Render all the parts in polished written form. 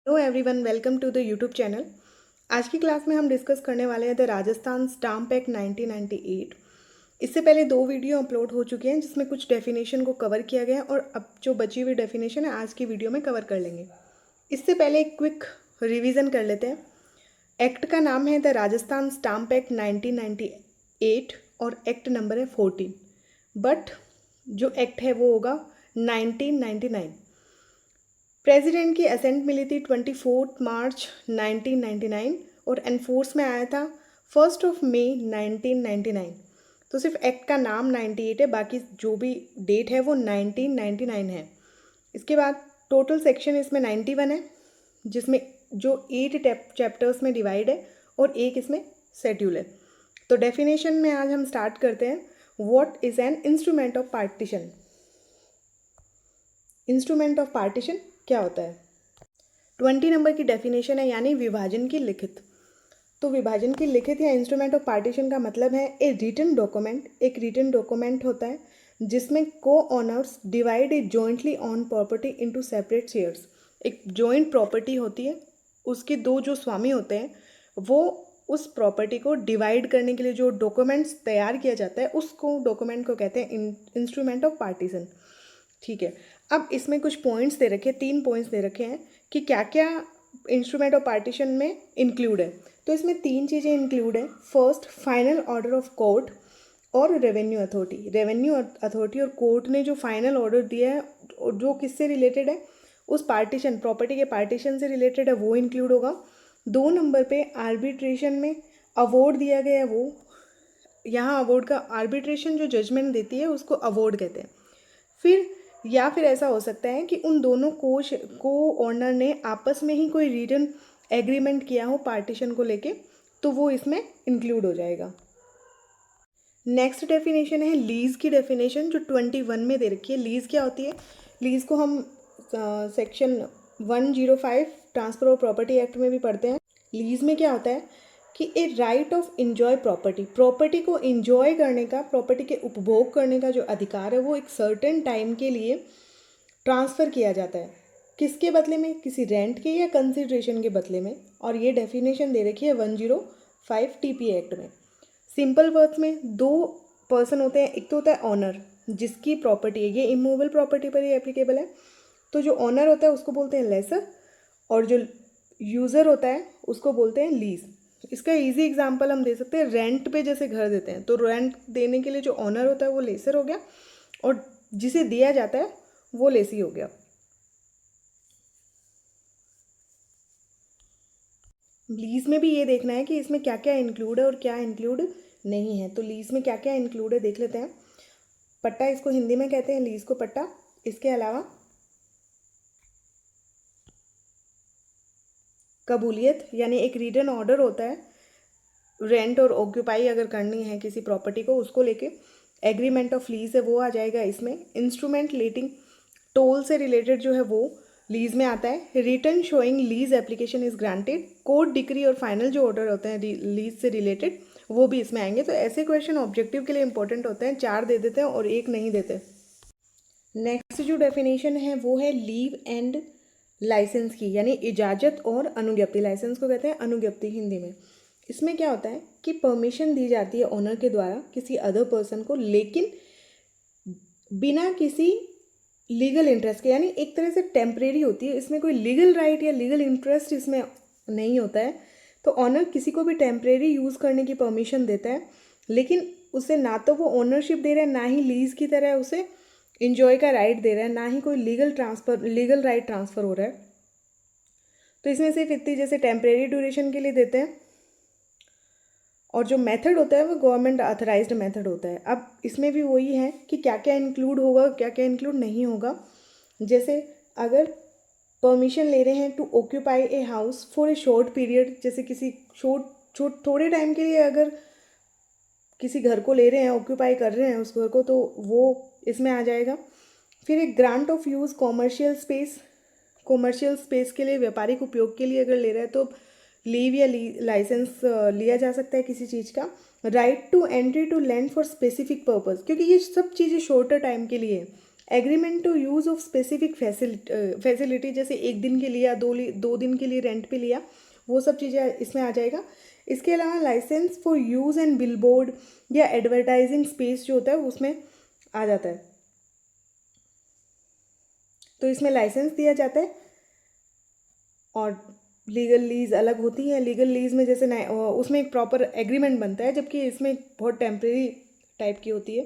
Hello everyone, welcome to the YouTube channel. आज की class में हम डिस्कस करने वाले हैं द राजस्थान स्टाम्प एक्ट 1998। इससे पहले दो वीडियो अपलोड हो चुके हैं जिसमें कुछ डेफिनेशन को कवर किया गया है और अब जो बची हुई डेफिनेशन है आज की वीडियो में कवर कर लेंगे। इससे पहले एक क्विक रिवीजन कर लेते हैं। एक्ट का नाम है द राजस्थान स्टाम्प एक्ट 1998 और एक्ट नंबर है 14, बट जो एक्ट है वो होगा 1999। प्रेसिडेंट की असेंट मिली थी 24 मार्च 1999 और एनफोर्स में आया था 1 मई 1999। तो सिर्फ एक्ट का नाम 98 है, बाकी जो भी डेट है वो 1999 है। इसके बाद टोटल सेक्शन इसमें 91 है, जिसमें जो 8 चैप्टर्स में डिवाइड है और एक इसमें शेड्यूल है। तो डेफिनेशन में आज हम स्टार्ट करते हैं। What is an instrument of partition. Instrument of partition क्या होता है? 20 नंबर की डेफिनेशन है, यानी विभाजन की लिखित। तो विभाजन की लिखित या इंस्ट्रूमेंट ऑफ पार्टीशन का मतलब है ए रिटन डॉक्यूमेंट। एक रिटन डॉक्यूमेंट होता है जिसमें को honours divide A jointly on property into separate shares. एक जॉइंट प्रॉपर्टी होती है, उसके दो जो स्वामी होते हैं वो उस प्रॉपर्टी को डिवाइड करने के लिए जो डॉक्यूमेंट्स तैयार किया जाता है उसको डॉक्यूमेंट को कहते हैं इंस्ट्रूमेंट ऑफ पार्टीशन। ठीक है, अब इसमें कुछ पॉइंट्स दे रखे हैं, 3 पॉइंट्स दे रखे हैं कि क्या क्या इंस्ट्रूमेंट ऑफ पार्टीशन में इंक्लूड है। तो इसमें 3 चीज़ें इंक्लूड है। First, final order of court और रेवेन्यू अथॉरिटी। रेवेन्यू अथॉरिटी और कोर्ट ने जो फाइनल ऑर्डर दिया है और जो किससे रिलेटेड है, उस पार्टीशन प्रॉपर्टी के पार्टीशन से रिलेटेड है, वो इंक्लूड होगा। 2 नंबर पे आर्बिट्रेशन में अवॉर्ड दिया गया है, वो यहाँ अवॉर्ड का आर्बिट्रेशन जो जजमेंट देती है उसको अवॉर्ड कहते हैं। फिर या फिर ऐसा हो सकता है कि उन दोनों को ऑनर ने आपस में ही कोई रिटन एग्रीमेंट किया हो पार्टीशन को लेके, तो वो इसमें इंक्लूड हो जाएगा। नेक्स्ट डेफिनेशन है लीज की डेफिनेशन, जो 21 में दे रखी है। लीज क्या होती है? लीज को हम section 105 transfer of property act में भी पढ़ते हैं। लीज में क्या होता है कि a right of enjoy property, property को इंजॉय करने का, प्रॉपर्टी के उपभोग करने का जो अधिकार है वो एक सर्टेन टाइम के लिए ट्रांसफ़र किया जाता है। किसके बदले में? किसी रेंट के या कंसिडरेशन के बदले में। और ये डेफिनेशन दे रखी है 105 टीपी एक्ट में। सिंपल वर्ड्स में दो पर्सन होते हैं। एक तो होता है ऑनर, जिसकी प्रॉपर्टी है, ये इमूवेबल प्रॉपर्टी पर ही एप्लीकेबल है। तो जो ऑनर होता है उसको बोलते हैं लेसर, और जो यूज़र होता है उसको बोलते हैं लीज। इसका इजी एग्जांपल हम दे सकते हैं, रेंट पे जैसे घर देते हैं तो रेंट देने के लिए जो ऑनर होता है वो लेसर हो गया और जिसे दिया जाता है वो लेसी हो गया। लीज में भी ये देखना है कि इसमें क्या क्या इंक्लूड है और क्या इंक्लूड नहीं है। तो लीज में क्या क्या इंक्लूड है देख लेते हैं। पट्टा, इसको हिंदी में कहते हैं लीज को पट्टा। इसके अलावा कबूलियत, यानी एक रिटन ऑर्डर होता है रेंट और ऑक्यूपाई अगर करनी है किसी प्रॉपर्टी को, उसको लेके एग्रीमेंट ऑफ लीज है वो आ जाएगा इसमें। इंस्ट्रूमेंट लेटिंग, टोल से रिलेटेड जो है वो लीज में आता है। Return showing lease application is granted. Court decree और फाइनल जो ऑर्डर होते हैं लीज से रिलेटेड वो भी इसमें आएंगे। तो ऐसे क्वेश्चन ऑब्जेक्टिव के लिए इंपॉर्टेंट होते हैं, 4 दे देते हैं और एक नहीं देते। नेक्स्ट जो डेफिनेशन है वो है लीव एंड लाइसेंस की, यानी इजाज़त और अनुज्ञप्ति। लाइसेंस को कहते हैं अनुज्ञप्ति हिंदी में। इसमें क्या होता है कि परमिशन दी जाती है ओनर के द्वारा किसी अदर पर्सन को, लेकिन बिना किसी लीगल इंटरेस्ट के, यानी एक तरह से टेम्परेरी होती है। इसमें कोई लीगल राइट या लीगल इंटरेस्ट इसमें नहीं होता है। तो ऑनर किसी को भी टेम्परेरी यूज़ करने की परमिशन देता है, लेकिन उसे ना तो वो ओनरशिप दे रहा है, ना ही लीज़ की तरह उसे इंजॉय का राइट दे रहा है, ना ही कोई लीगल राइट ट्रांसफ़र हो रहा है। तो इसमें सिर्फ इतनी जैसे टेम्परेरी ड्यूरेशन के लिए देते हैं, और जो मेथड होता है वो गवर्नमेंट ऑथराइज्ड मेथड होता है। अब इसमें भी वही है कि क्या क्या इंक्लूड होगा, क्या क्या इंक्लूड नहीं होगा। जैसे अगर परमिशन ले रहे हैं to occupy a house for a short period, जैसे किसी थोड़े टाइम के लिए अगर किसी घर को ले रहे हैं, ऑक्यूपाई कर रहे हैं उस घर को, तो वो इसमें आ जाएगा। फिर एक grant of use commercial space, commercial space के लिए, व्यापारिक उपयोग के लिए अगर ले रहा है तो लीव या लाइसेंस लिया जा सकता है किसी चीज़ का। Right to entry to land for specific purpose, क्योंकि ये सब चीज़ें शॉर्टर टाइम के लिए है, agreement to use of specific facility, जैसे एक दिन के लिए या दो दिन के लिए रेंट पे लिया, वो सब चीज़ें इसमें आ जाएगा। इसके अलावा licence for use and billboard या एडवर्टाइजिंग स्पेस जो होता है उसमें आ जाता है। तो इसमें लाइसेंस दिया जाता है। और लीगल लीज अलग होती है। लीगल लीज में जैसे उसमें एक प्रॉपर एग्रीमेंट बनता है, जबकि इसमें बहुत टेम्परेरी टाइप की होती है।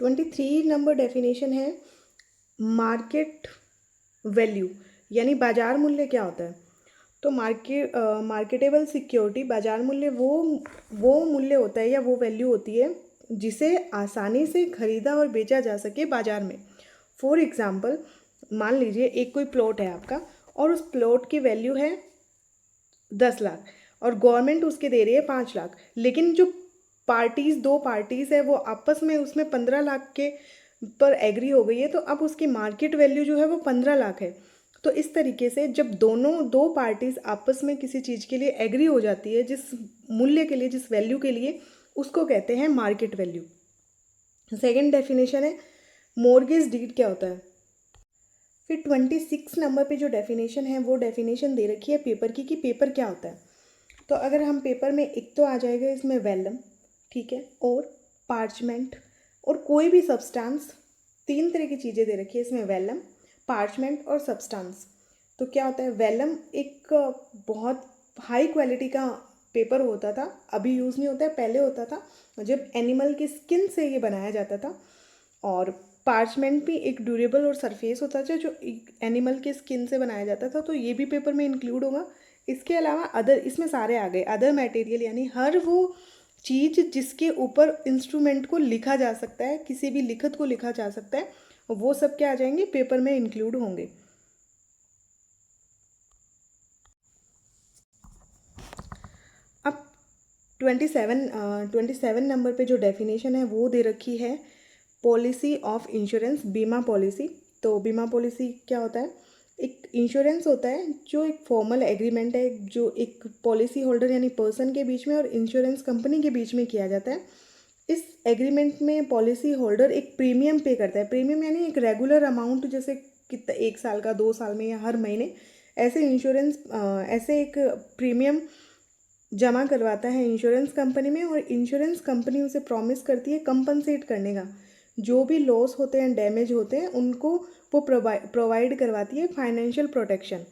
23 नंबर डेफिनेशन है मार्केट वैल्यू, यानी बाजार मूल्य क्या होता है। तो मार्केटेबल सिक्योरिटी, बाजार मूल्य वो मूल्य होता है या वो वैल्यू होती है जिसे आसानी से खरीदा और बेचा जा सके बाजार में। फॉर एग्जाम्पल, मान लीजिए एक कोई प्लॉट है आपका और उस प्लॉट की वैल्यू है 10 लाख और गवर्नमेंट उसके दे रही है 5 लाख, लेकिन जो दो पार्टीज़ है वो आपस में उसमें 15 लाख के पर एग्री हो गई है, तो अब उसकी मार्केट वैल्यू जो है वो 15 लाख है। तो इस तरीके से जब दो पार्टीज़ आपस में किसी चीज़ के लिए एग्री हो जाती है, जिस मूल्य के लिए, जिस वैल्यू के लिए, उसको कहते हैं मार्केट वैल्यू। सेकेंड डेफिनेशन है मॉर्गेज डीड क्या होता है। फिर 26 नंबर पे जो डेफिनेशन है वो डेफिनेशन दे रखी है पेपर की, कि पेपर क्या होता है। तो अगर हम पेपर में, एक तो आ जाएगा इसमें वेलम, ठीक है, और पार्चमेंट और कोई भी सब्सटेंस। 3 तरह की चीज़ें दे रखी है इसमें, वेलम, पार्चमेंट और सब्सटेंस। तो क्या होता है, वेलम एक बहुत हाई क्वालिटी का पेपर होता था, अभी यूज़ नहीं होता है, पहले होता था जब एनिमल की स्किन से ये बनाया जाता था। और पार्चमेंट भी एक ड्यूरेबल और सरफेस होता था जो एनिमल के स्किन से बनाया जाता था, तो ये भी पेपर में इंक्लूड होगा। इसके अलावा अदर, इसमें सारे आ गए अदर मटेरियल, यानी हर वो चीज़ जिसके ऊपर इंस्ट्रूमेंट को लिखा जा सकता है, किसी भी लिखत को लिखा जा सकता है, वो सब क्या आ जाएंगे, पेपर में इंक्लूड होंगे। अब 27 नंबर पे जो डेफिनेशन है वो दे रखी है पॉलिसी ऑफ इंश्योरेंस, बीमा पॉलिसी। तो बीमा पॉलिसी क्या होता है, एक इंश्योरेंस होता है जो एक फॉर्मल एग्रीमेंट है जो एक पॉलिसी होल्डर यानी पर्सन के बीच में और इंश्योरेंस कंपनी के बीच में किया जाता है। इस एग्रीमेंट में पॉलिसी होल्डर एक प्रीमियम पे करता है। प्रीमियम यानी एक रेगुलर अमाउंट, जैसे कितना, 1 साल का, 2 साल में या हर महीने, ऐसे एक प्रीमियम जमा करवाता है इंश्योरेंस कंपनी में, और इंश्योरेंस कंपनी उसे प्रॉमिस करती है कंपनसेट करने का। जो भी लॉस होते हैं, डैमेज होते हैं, उनको वो प्रोवाइड करवाती है फाइनेंशियल प्रोटेक्शन।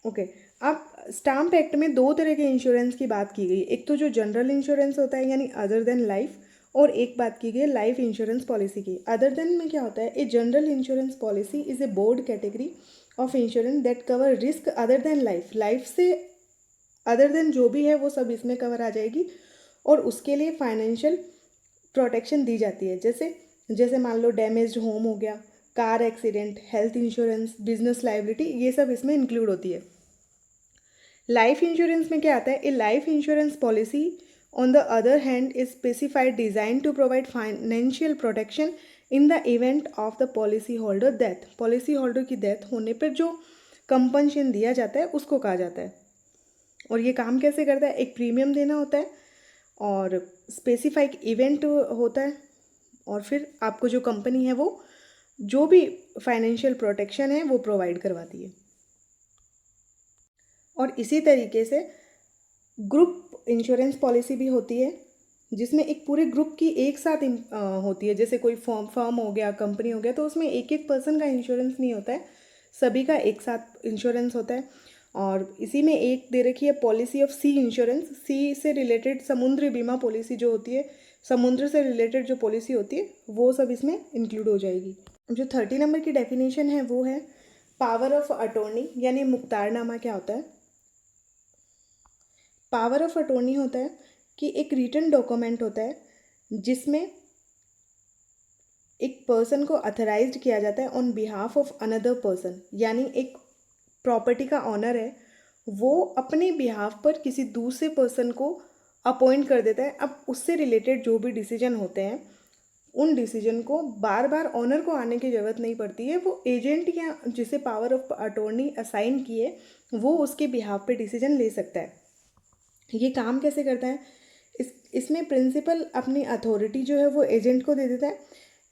ओके। अब स्टाम्प एक्ट में 2 तरह के इंश्योरेंस की बात की गई, एक तो जो जनरल इंश्योरेंस होता है यानी अदर देन लाइफ, और एक बात की गई लाइफ इंश्योरेंस पॉलिसी की। अदर देन में क्या होता है, a general insurance policy is a board category of insurance that cover risk other than life. Life से अदर देन जो भी है वो सब इसमें कवर आ जाएगी, और उसके लिए फाइनेंशियल प्रोटेक्शन दी जाती है। जैसे जैसे मान लो डैमेज्ड होम हो गया, car accident, health insurance, business liability, ये सब इसमें इंक्लूड होती है। लाइफ इंश्योरेंस में क्या आता है, a life insurance policy on the other hand is specified design to provide financial protection in the event of the policy holder death. Policy holder की डेथ होने पर जो कंपनसेशन दिया जाता है उसको कहा जाता है। और ये काम कैसे करता है, एक प्रीमियम देना होता है और स्पेसिफाइक इवेंट होता है, और फिर आपको जो कंपनी है वो जो भी फाइनेंशियल प्रोटेक्शन है वो प्रोवाइड करवाती है। और इसी तरीके से ग्रुप इंश्योरेंस पॉलिसी भी होती है, जिसमें एक पूरे ग्रुप की एक साथ होती है। जैसे कोई फर्म हो गया, कंपनी हो गया, तो उसमें एक एक पर्सन का इंश्योरेंस नहीं होता है, सभी का एक साथ इंश्योरेंस होता है। और इसी में एक दे रखी है पॉलिसी ऑफ सी इंश्योरेंस। सी से रिलेटेड समुद्री बीमा पॉलिसी जो होती है, समुद्र से रिलेटेड जो पॉलिसी होती है वो सब इसमें इंक्लूड हो जाएगी। जो 30 नंबर की डेफिनेशन है वो है पावर ऑफ अटॉर्नी, यानी मुख्तारनामा क्या होता है। पावर ऑफ अटॉर्नी होता है कि एक रिटन डॉक्यूमेंट होता है जिसमें एक पर्सन को अथराइज्ड किया जाता है on behalf of another person, यानी एक प्रॉपर्टी का ऑनर है, वो अपने बिहाफ पर किसी दूसरे पर्सन को अपॉइंट कर देता है। अब उससे रिलेटेड जो भी डिसीजन होते हैं, उन डिसीजन को बार बार ऑनर को आने की ज़रूरत नहीं पड़ती है, वो एजेंट या जिसे पावर ऑफ अटॉर्नी असाइन किए वो उसके बिहाफ पे डिसीजन ले सकता है। ये काम कैसे करता है, इसमें प्रिंसिपल अपनी अथॉरिटी जो है वो एजेंट को दे देता है।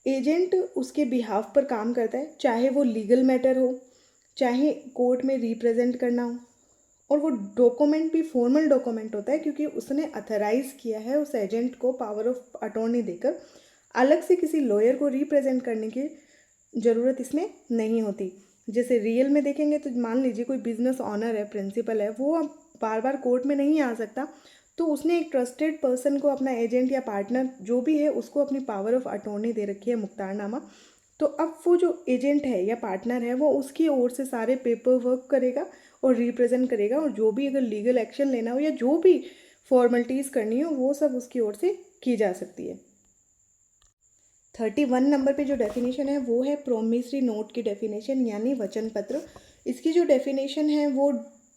एजेंट उसके बिहाफ पर काम करता है, चाहे वो लीगल मैटर हो, चाहे कोर्ट में रिप्रेजेंट करना हो। और वो डॉक्यूमेंट भी फॉर्मल डॉक्यूमेंट होता है, क्योंकि उसने अथराइज किया है उस एजेंट को पावर ऑफ अटॉर्नी देकर। अलग से किसी लॉयर को रिप्रेजेंट करने की ज़रूरत इसमें नहीं होती। जैसे रियल में देखेंगे तो मान लीजिए कोई बिजनेस ऑनर है, प्रिंसिपल है, वो अब बार बार कोर्ट में नहीं आ सकता, तो उसने एक ट्रस्टेड पर्सन को अपना एजेंट या पार्टनर जो भी है उसको अपनी पावर ऑफ अटॉर्नी दे रखी है, मुख्तारनामा। तो अब वो जो एजेंट है या पार्टनर है वो उसकी ओर से सारे पेपर वर्क करेगा और रिप्रेजेंट करेगा, और जो भी अगर लीगल एक्शन लेना हो या जो भी फॉर्मेलिटीज़ करनी हो वो सब उसकी ओर से की जा सकती है। 31 नंबर पे जो डेफिनेशन है वो है प्रोमिसरी नोट की डेफिनेशन, यानी वचन पत्र। इसकी जो डेफिनेशन है वो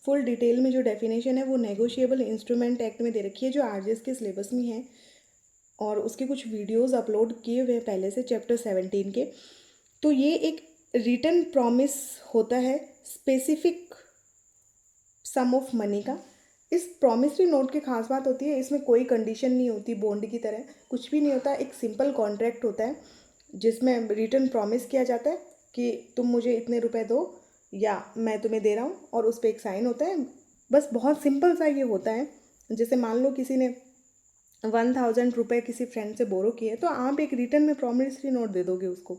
फुल डिटेल में जो डेफिनेशन है वो नेगोशिएबल इंस्ट्रूमेंट एक्ट में दे रखी है, जो आरजेएस के सिलेबस में है, और उसके कुछ वीडियोस अपलोड किए हुए हैं पहले से चैप्टर 17 के। तो ये एक रिटन प्रॉमिस होता है स्पेसिफिक सम ऑफ मनी का। इस प्रॉमिसरी नोट की खास बात होती है इसमें कोई कंडीशन नहीं होती, बॉन्ड की तरह कुछ भी नहीं होता, एक सिंपल कॉन्ट्रैक्ट होता है जिसमें रिटन प्रॉमिस किया जाता है कि तुम मुझे इतने रुपए दो या मैं तुम्हें दे रहा हूँ, और उस पर एक साइन होता है। बस बहुत सिंपल सा ये होता है। जैसे मान लो किसी ने 1000 रुपये किसी फ्रेंड से बोरो किए, तो आप एक रिटर्न में प्रॉमिसरी नोट दे दोगे उसको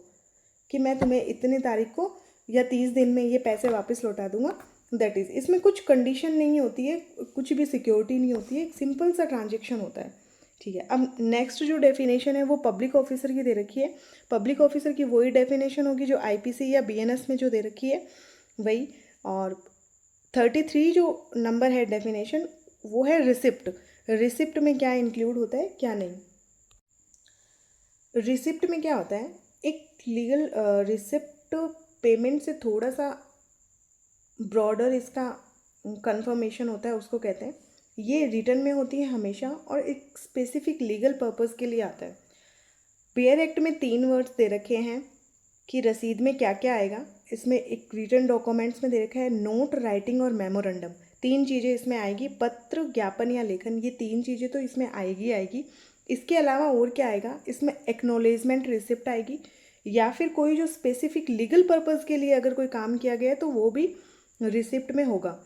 कि मैं तुम्हें इतने तारीख को या 30 दिन में ये पैसे वापस लौटा दूंगा। दैट इज़, इसमें कुछ कंडीशन नहीं होती है, कुछ भी सिक्योरिटी नहीं होती है, एक सिंपल सा ट्रांजेक्शन होता है। ठीक है, अब नेक्स्ट जो डेफिनेशन है वो पब्लिक ऑफिसर की दे रखी है। पब्लिक ऑफिसर की वही डेफिनेशन होगी जो आईपीसी या बीएनएस में जो दे रखी है वही। और 33 जो नंबर है डेफिनेशन वो है रिसिप्ट। रिसिप्ट में क्या इंक्लूड होता है क्या नहीं। रिसिप्ट में क्या होता है, एक लीगल रिसिप्ट पेमेंट से थोड़ा सा ब्रॉडर इसका कंफर्मेशन होता है, उसको कहते हैं। ये रिटर्न में होती है हमेशा और एक स्पेसिफिक लीगल पर्पस के लिए आता है। पेयर एक्ट में 3 वर्ड्स दे रखे हैं कि रसीद में क्या क्या आएगा। इसमें एक रिटर्न डॉक्यूमेंट्स में दे रखा है नोट, राइटिंग और मेमोरेंडम। 3 चीज़ें इसमें आएगी, पत्र, ज्ञापन या लेखन, ये 3 चीज़ें तो इसमें आएगी। इसके अलावा और क्या आएगा, इसमें एक्नॉलेजमेंट रिसिप्ट आएगी, या फिर कोई जो स्पेसिफिक लीगल पर्पज़ के लिए अगर कोई काम किया गया है तो वो भी रिसिप्ट में होगा।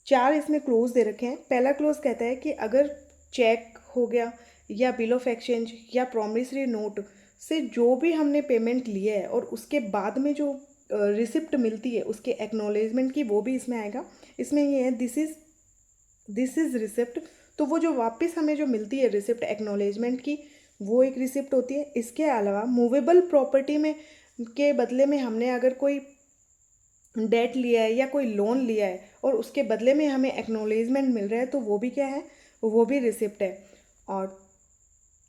4 इसमें क्लोज दे रखे हैं। पहला क्लोज कहता है कि अगर चेक हो गया या बिल ऑफ एक्सचेंज या प्रॉमिसरी नोट से जो भी हमने पेमेंट लिया है और उसके बाद में जो रिसिप्ट मिलती है उसके एक्नॉलेजमेंट की, वो भी इसमें आएगा। इसमें ये है दिस इज़ रिसिप्ट, तो वो जो वापस हमें जो मिलती है रिसिप्ट एक्नॉलेजमेंट की, वो एक रिसिप्ट होती है। इसके अलावा मूवेबल प्रॉपर्टी में के बदले में हमने अगर कोई डेट लिया है या कोई लोन लिया है और उसके बदले में हमें एक्नॉलेजमेंट मिल रहा है, तो वो भी क्या है, वो भी रिसिप्ट है। और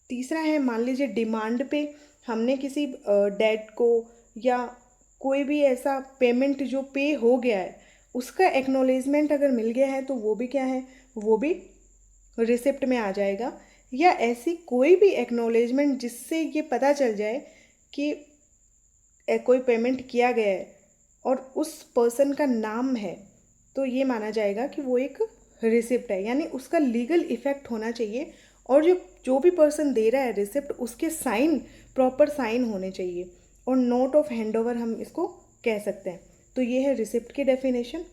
तीसरा है, मान लीजिए डिमांड पे हमने किसी डेट को या कोई भी ऐसा पेमेंट जो पे हो गया है उसका एक्नॉलेजमेंट अगर मिल गया है तो वो भी क्या है, वो भी रिसिप्ट में आ जाएगा। या ऐसी कोई भी एक्नॉलेजमेंट जिससे ये पता चल जाए कि कोई पेमेंट किया गया है और उस पर्सन का नाम है, तो ये माना जाएगा कि वो एक रिसिप्ट है। यानी उसका लीगल इफ़ेक्ट होना चाहिए, और जो भी पर्सन दे रहा है रिसिप्ट उसके साइन, प्रॉपर साइन होने चाहिए, और नोट ऑफ हैंडओवर हम इसको कह सकते हैं। तो ये है रिसिप्ट की डेफिनेशन।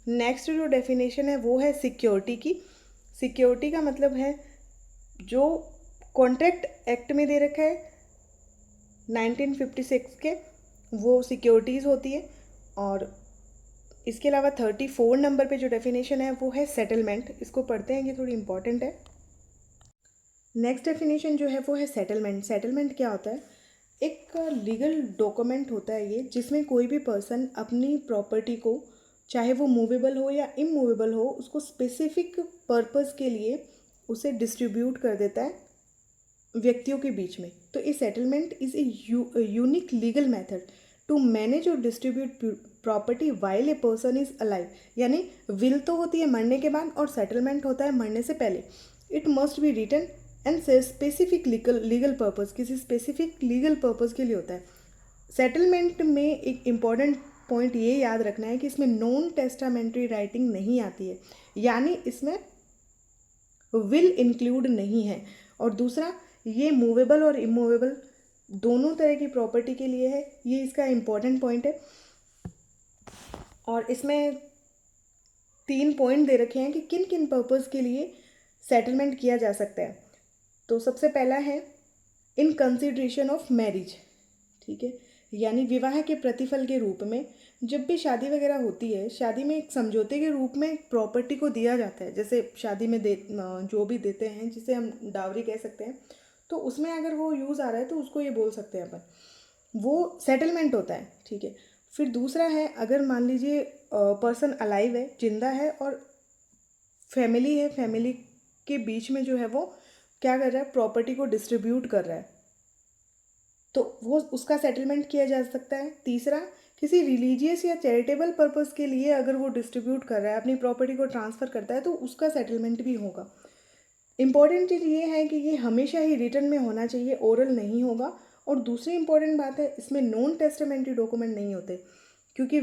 नेक्स्ट जो डेफिनेशन है वो है सिक्योरिटी की। सिक्योरिटी का मतलब है जो कॉन्ट्रैक्ट एक्ट में दे रखा है 1956 के, वो सिक्योरिटीज़ होती है। और इसके अलावा 34 नंबर पे जो डेफिनेशन है वो है सेटलमेंट। इसको पढ़ते हैं, ये थोड़ी इंपॉर्टेंट है। नेक्स्ट डेफिनेशन जो है वो है सेटलमेंट। सेटलमेंट क्या होता है, एक लीगल डॉक्यूमेंट होता है ये, जिसमें कोई भी पर्सन अपनी प्रॉपर्टी को, चाहे वो मूवेबल हो या इमूवेबल हो, उसको स्पेसिफिक पर्पस के लिए उसे डिस्ट्रीब्यूट कर देता है व्यक्तियों के बीच में। तो ये settlement is a unique legal method to manage और distribute property while a person is alive. यानी विल तो होती है मरने के बाद और सेटलमेंट होता है मरने से पहले। It must be written and specific legal purpose, किसी स्पेसिफिक लीगल पर्पज़ के लिए होता है। सेटलमेंट में एक इम्पॉर्टेंट पॉइंट ये याद रखना है कि इसमें नॉन टेस्टामेंट्री राइटिंग नहीं आती है। यानी इसमें विल इंक्लूड नहीं है। और दूसरा, ये मूवेबल और इमूवेबल दोनों तरह की प्रॉपर्टी के लिए है, ये इसका इम्पॉर्टेंट पॉइंट है। और इसमें 3 पॉइंट दे रखे हैं कि किन किन पर्पज़ के लिए सेटलमेंट किया जा सकता है। तो सबसे पहला है इन कंसिडरेशन ऑफ मैरिज, ठीक है, यानी विवाह के प्रतिफल के रूप में जब भी शादी वगैरह होती है, शादी में एक समझौते के रूप में प्रॉपर्टी को दिया जाता है, जैसे शादी में जो भी देते हैं जिसे हम डावरी कह सकते हैं, तो उसमें अगर वो यूज़ आ रहा है तो उसको ये बोल सकते हैं अपन, वो सेटलमेंट होता है, ठीक है। फिर दूसरा है, अगर मान लीजिए पर्सन अलाइव है, जिंदा है, और फैमिली है, फैमिली के बीच में जो है वो क्या कर रहा है, प्रॉपर्टी को डिस्ट्रीब्यूट कर रहा है, तो वो उसका सेटलमेंट किया जा सकता है। तीसरा, किसी रिलीजियस या चैरिटेबल पर्पस के लिए अगर वो डिस्ट्रीब्यूट कर रहा है, अपनी प्रॉपर्टी को ट्रांसफ़र करता है, तो उसका सेटलमेंट भी होगा। इम्पॉर्टेंट चीज़ ये है कि ये हमेशा ही रिटर्न में होना चाहिए, ओरल नहीं होगा। और दूसरी इंपॉर्टेंट बात है, इसमें नॉन टेस्टामेंट्री डॉक्यूमेंट नहीं होते, क्योंकि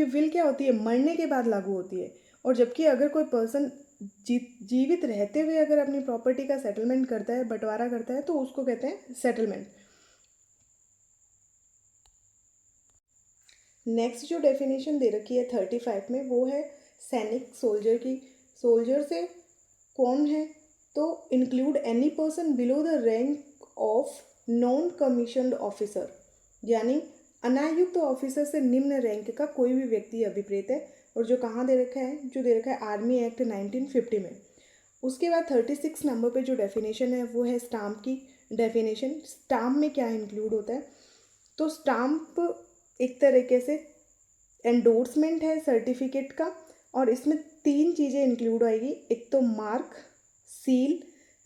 विल क्या होती है, मरने के बाद लागू होती है। और जबकि अगर कोई पर्सन जीवित रहते हुए अगर अपनी प्रॉपर्टी का सेटलमेंट करता है, बंटवारा करता है, तो उसको कहते हैं सेटलमेंट। नेक्स्ट जो डेफिनेशन दे रखी है 35 में, वो है सैनिक, सोल्जर की। सोल्जर से कौन है, तो include any person below the rank of non commissioned officer, यानी अनायुक्त ऑफिसर से निम्न रैंक का कोई भी व्यक्ति अभिप्रेत है। और जो कहाँ दे रखा है, जो दे रखा है आर्मी एक्ट 1950 में। उसके बाद 36 नंबर पे जो डेफिनेशन है वो है स्टाम्प की डेफिनेशन। स्टाम्प में क्या इंक्लूड होता है, तो स्टाम्प एक तरीके से एंडोर्समेंट है सर्टिफिकेट का, और इसमें 3 चीज़ें इंक्लूड आएगी। एक तो mark, seal,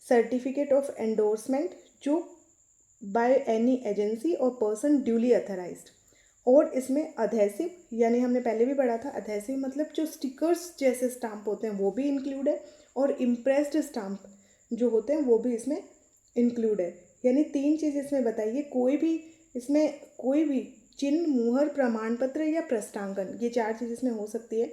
certificate of endorsement जो बाय एनी एजेंसी और पर्सन ड्यूली अथराइज्ड, और इसमें अधेसिव, यानी हमने पहले भी पढ़ा था, अधेसिव मतलब जो स्टिकर्स जैसे स्टाम्प होते हैं वो भी इंक्लूड है, और इम्प्रेस्ड स्टाम्प जो होते हैं वो भी इसमें इंक्लूड है। यानी 3 चीज़ इसमें बताइए, इसमें कोई भी चिन्ह, मुहर, प्रमाण पत्र या प्रस्तांकन, ये 4 चीज़ इसमें हो सकती है।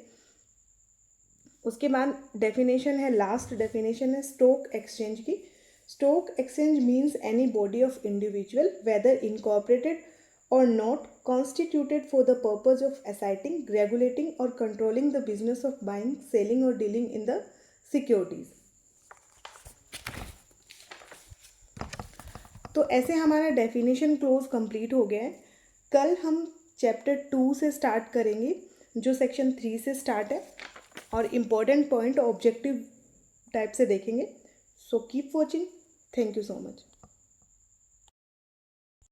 उसके बाद डेफिनेशन है, लास्ट डेफिनेशन है स्टॉक एक्सचेंज की। Stock exchange means any body of individual weather incorporated or not constituted for the purpose of asserting, regulating or controlling the business of buying, selling or dealing in the securities। तो ऐसे हमारा definition close complete हो गया है। कल हम chapter 2 से start करेंगे, जो सेक्शन 3 से स्टार्ट है, और इम्पोर्टेंट पॉइंट ऑब्जेक्टिव टाइप से देखेंगे। So keep watching, thank you so much.